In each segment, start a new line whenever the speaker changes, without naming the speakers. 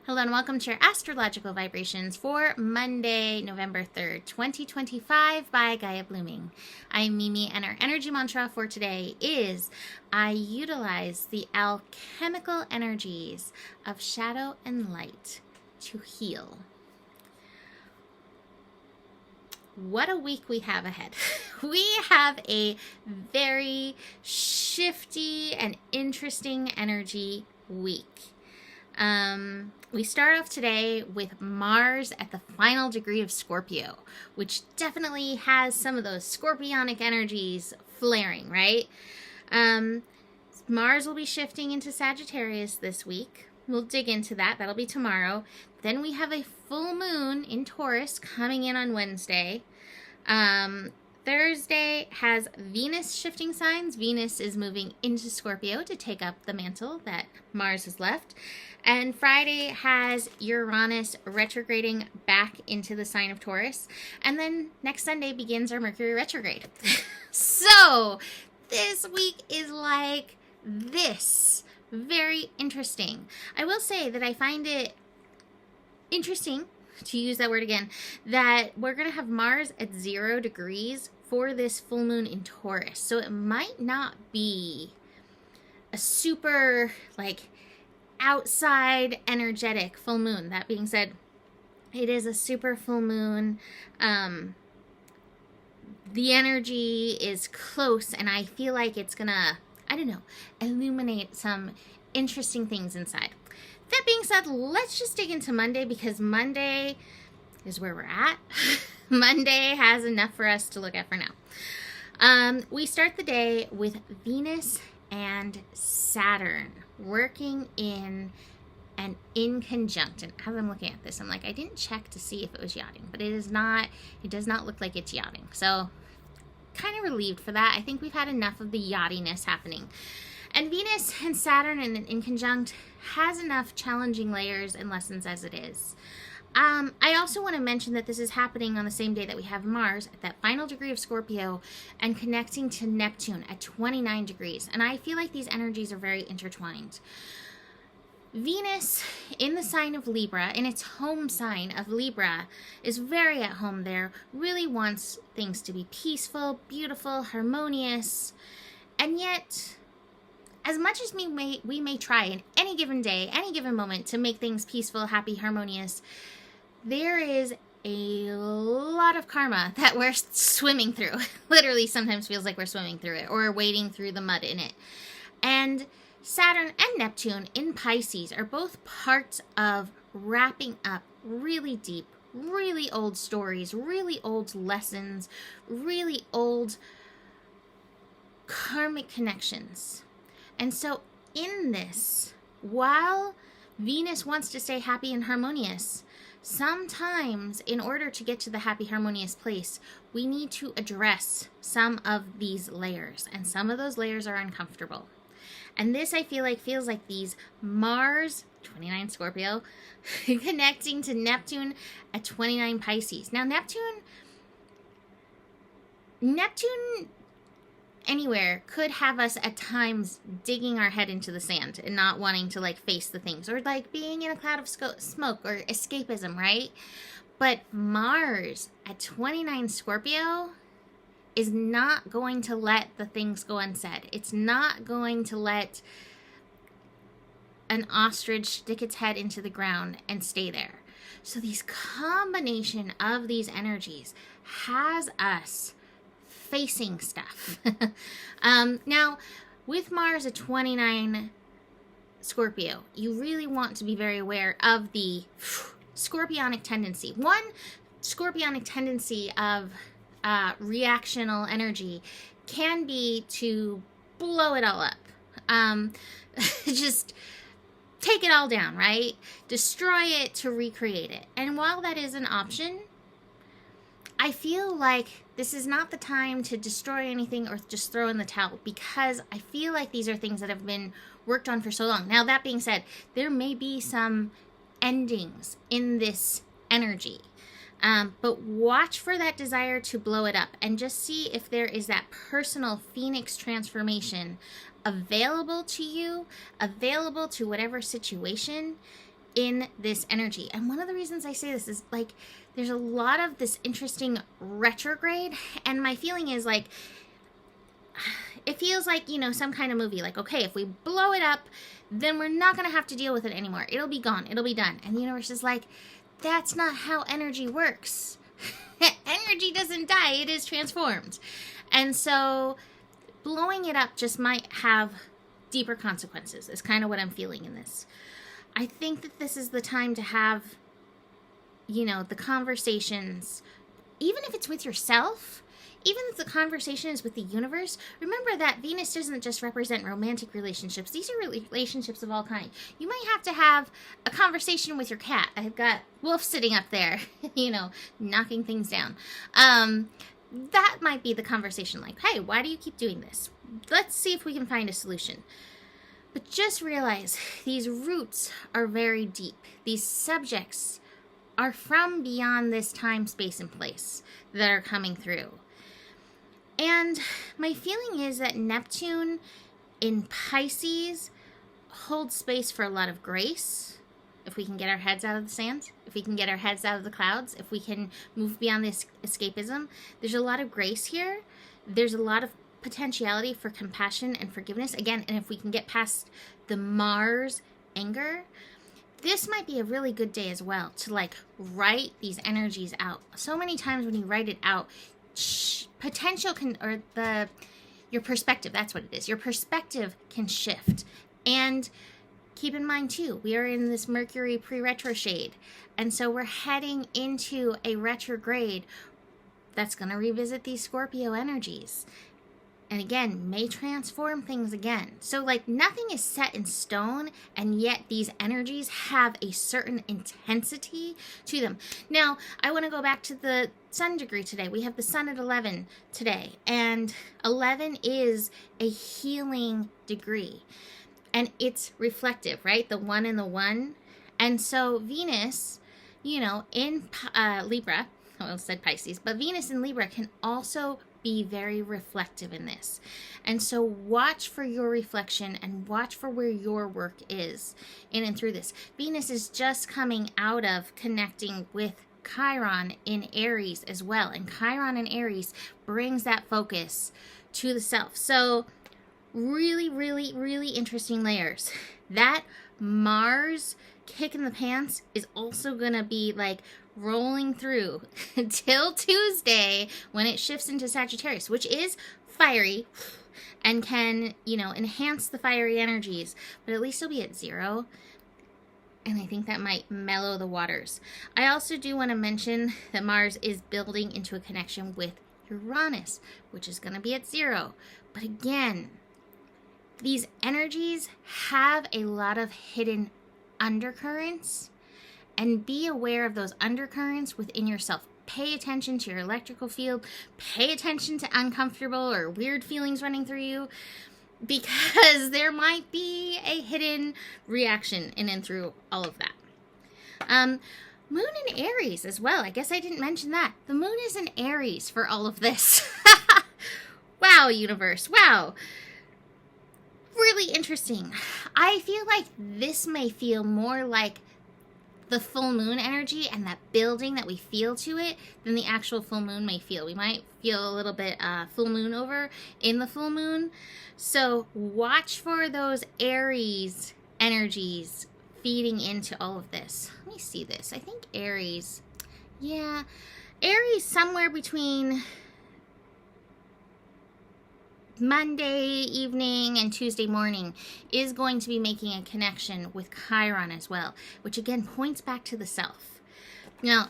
Hello and welcome to your astrological vibrations for Monday, November 3rd, 2025 by Gaia Blooming. I'm Mimi and our energy mantra for today is I utilize the alchemical energies of shadow and light to heal. What a week we have ahead. We have a very shifty and interesting energy week. We start off today with Mars at the final degree of Scorpio, which definitely has some of those scorpionic energies flaring, right? Mars will be shifting into Sagittarius this week. We'll dig into that. That'll be tomorrow. Then we have a full moon in Taurus coming in on Wednesday. Thursday has Venus shifting signs. Venus is moving into Scorpio to take up the mantle that Mars has left. And Friday has Uranus retrograding back into the sign of Taurus. And then next Sunday begins our Mercury retrograde. So this week is like this. Very interesting. I will say that I find it interesting, to use that word again, that we're going to have Mars at 0 degrees for this full moon in Taurus. So it might not be a super, outside energetic full moon. That being said, it is a super full moon. The energy is close, and I feel like it's going to, illuminate some interesting things inside. That being said, let's just dig into Monday, because Monday is where we're at. Monday has enough for us to look at for now. We start the day with Venus and Saturn working in an inconjunct. And as I'm looking at this, I'm like, I didn't check to see if it was yachting, but it does not look like it's yachting. So kind of relieved for that. I think we've had enough of the yachtiness happening. And Venus and Saturn in an inconjunct has enough challenging layers and lessons as it is. I also want to mention that this is happening on the same day that we have Mars at that final degree of Scorpio and connecting to Neptune at 29 degrees. And I feel like these energies are very intertwined. Venus in the sign of Libra, in its home sign of Libra, is very at home there, really wants things to be peaceful, beautiful, harmonious, and yet, as much as we may try in any given day, any given moment to make things peaceful, happy, harmonious, there is a lot of karma that we're swimming through. Literally sometimes feels like we're swimming through it or wading through the mud in it. And Saturn and Neptune in Pisces are both parts of wrapping up really deep, really old stories, really old lessons, really old karmic connections. And so in this, while Venus wants to stay happy and harmonious, sometimes in order to get to the happy, harmonious place, we need to address some of these layers. And some of those layers are uncomfortable. And this, I feel like, feels like these Mars, 29 Scorpio, connecting to Neptune at 29 Pisces. Now, Neptune anywhere could have us at times digging our head into the sand and not wanting to face the things, or being in a cloud of smoke or escapism, right? But Mars at 29 Scorpio is not going to let the things go unsaid. It's not going to let an ostrich stick its head into the ground and stay there. So these combination of these energies has us facing stuff. Now, with Mars at 29 Scorpio, you really want to be very aware of the scorpionic tendency. One scorpionic tendency of reactional energy can be to blow it all up. Just take it all down, right? Destroy it to recreate it. And while that is an option, I feel like this is not the time to destroy anything or just throw in the towel, because I feel like these are things that have been worked on for so long. Now, that being said, there may be some endings in this energy. But watch for that desire to blow it up and just see if there is that personal phoenix transformation available to you, available to whatever situation, in this energy. And one of the reasons I say this is like there's a lot of this interesting retrograde, and my feeling is like it feels like, you know, some kind of movie, like, okay, if we blow it up, then we're not going to have to deal with it anymore. It'll be gone. It'll be done. And the universe is like, that's not how energy works. Energy doesn't die. It is transformed. And so blowing it up just might have deeper consequences is kind of what I'm feeling in this. I think that this is the time to have, you know, the conversations, even if it's with yourself, even if the conversation is with the universe. Remember that Venus doesn't just represent romantic relationships. These are relationships of all kinds. You might have to have a conversation with your cat. I've got Wolf sitting up there, you know, knocking things down. That might be the conversation, like, hey, why do you keep doing this? Let's see if we can find a solution. But just realize these roots are very deep. These subjects are from beyond this time, space, and place that are coming through. And my feeling is that Neptune in Pisces holds space for a lot of grace. If we can get our heads out of the sand, if we can get our heads out of the clouds, if we can move beyond this escapism, there's a lot of grace here. There's a lot of potentiality for compassion and forgiveness. Again, and if we can get past the Mars anger, this might be a really good day as well to like write these energies out. So many times when you write it out, potential can, or your perspective, that's what it is. Your perspective can shift. And keep in mind too, we are in this Mercury pre-retrograde. And so we're heading into a retrograde that's going to revisit these Scorpio energies. And again, may transform things again. So like nothing is set in stone, and yet these energies have a certain intensity to them. Now, I want to go back to the sun degree today. We have the sun at 11 today, and 11 is a healing degree. And it's reflective, right? The 1 and the 1. And so Venus, you know, in Libra, I almost said Pisces, but Venus in Libra can also be very reflective in this. And so watch for your reflection and watch for where your work is in and through this. Venus is just coming out of connecting with Chiron in Aries as well. And Chiron in Aries brings that focus to the self. So really, really, really interesting layers. That Mars kick in the pants is also going to be like rolling through until Tuesday when it shifts into Sagittarius, which is fiery and can, you know, enhance the fiery energies, but at least it'll be at 0. And I think that might mellow the waters. I also do want to mention that Mars is building into a connection with Uranus, which is going to be at 0. But again, these energies have a lot of hidden undercurrents, and be aware of those undercurrents within yourself. Pay attention to your electrical field. Pay attention to uncomfortable or weird feelings running through you, because there might be a hidden reaction in and through all of that. Moon in Aries as well. I guess I didn't mention that. The moon is in Aries for all of this. Wow, universe. Wow. Really interesting. I feel like this may feel more like the full moon energy and that building that we feel to it than the actual full moon may feel. We might feel a little bit full moon over in the full moon. So watch for those Aries energies feeding into all of this. Let me see this. I think Aries, yeah, Aries somewhere between Monday evening and Tuesday morning is going to be making a connection with Chiron as well, which again points back to the self. Now,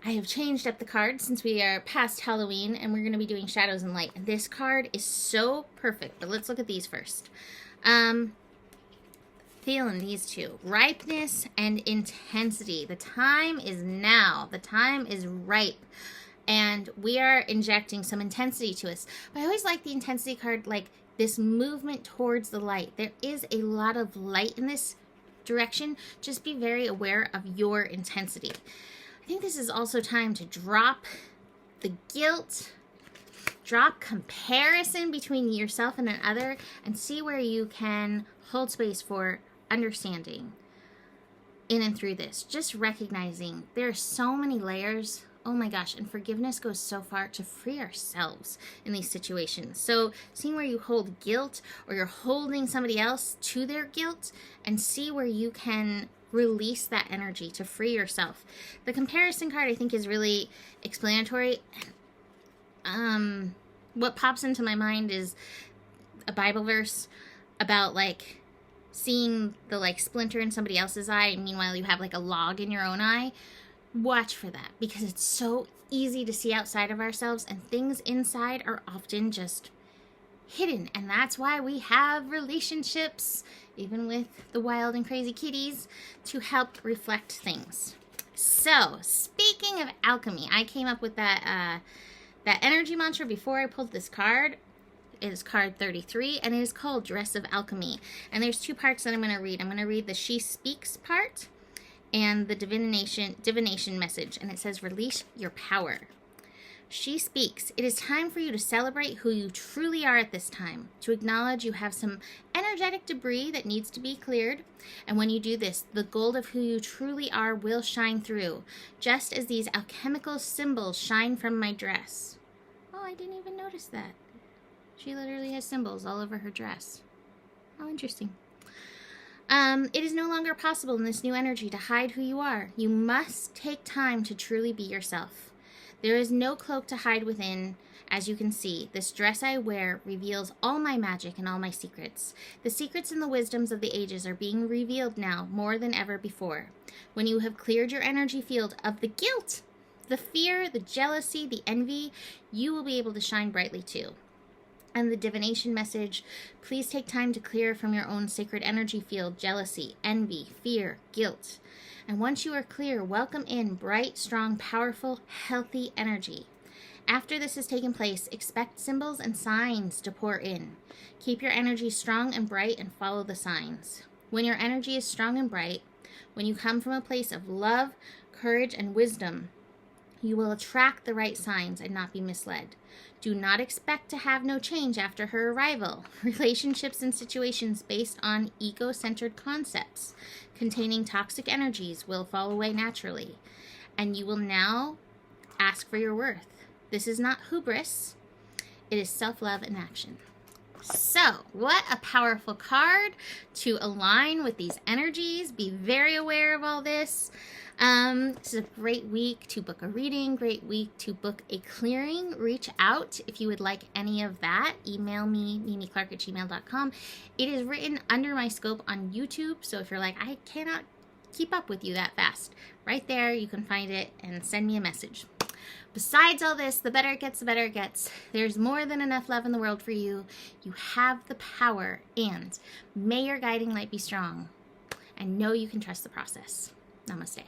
I have changed up the cards since we are past Halloween, and we're going to be doing shadows and light. This card is so perfect, but let's look at these first. Feeling these two. Ripeness and intensity. The time is now. The time is ripe. And we are injecting some intensity to us. But I always like the intensity card, like this movement towards the light. There is a lot of light in this direction. Just be very aware of your intensity. I think this is also time to drop the guilt, drop comparison between yourself and another, and see where you can hold space for understanding, in and through this, just recognizing there are so many layers. Oh my gosh, and forgiveness goes so far to free ourselves in these situations. So seeing where you hold guilt, or you're holding somebody else to their guilt, and see where you can release that energy to free yourself. The comparison card, I think, is really explanatory. What pops into my mind is a Bible verse about like seeing the like splinter in somebody else's eye, and meanwhile you have like a log in your own eye. Watch for that, because it's so easy to see outside of ourselves, and things inside are often just hidden. And that's why we have relationships, even with the wild and crazy kitties, to help reflect things. So speaking of alchemy, I came up with that energy mantra before I pulled this card. It is card 33, and it is called Dress of Alchemy. And there's two parts that I'm going to read. I'm going to read the She Speaks part and the divination message, and it says, release your power. She speaks. It is time for you to celebrate who you truly are at this time, to acknowledge you have some energetic debris that needs to be cleared. And when you do this, the gold of who you truly are will shine through, just as these alchemical symbols shine from my dress. Oh, I didn't even notice that. She literally has symbols all over her dress. How interesting. It is no longer possible in this new energy to hide who you are. You must take time to truly be yourself. There is no cloak to hide within. As you can see, this dress I wear reveals all my magic and all my secrets. The secrets and the wisdoms of the ages are being revealed now more than ever before. When you have cleared your energy field of the guilt, the fear, the jealousy, the envy, you will be able to shine brightly too. And the divination message, please take time to clear from your own sacred energy field jealousy, envy, fear, guilt. And once you are clear, welcome in bright, strong, powerful, healthy energy. After this has taken place, expect symbols and signs to pour in. Keep your energy strong and bright and follow the signs. When your energy is strong and bright, when you come from a place of love, courage, and wisdom, you will attract the right signs and not be misled. Do not expect to have no change after her arrival. Relationships and situations based on ego-centered concepts containing toxic energies will fall away naturally, and you will now ask for your worth. This is not hubris. It is self-love in action. So, what a powerful card to align with these energies. Be very aware of all this. This is a great week to book a reading, great week to book a clearing. Reach out if you would like any of that. Email me, mimiclark@gmail.com. It is written under my scope on YouTube, so if you're like, I cannot keep up with you that fast, right there you can find it and send me a message. Besides all this, the better it gets, the better it gets. There's more than enough love in the world for you. You have the power, and may your guiding light be strong. And know you can trust the process. Namaste.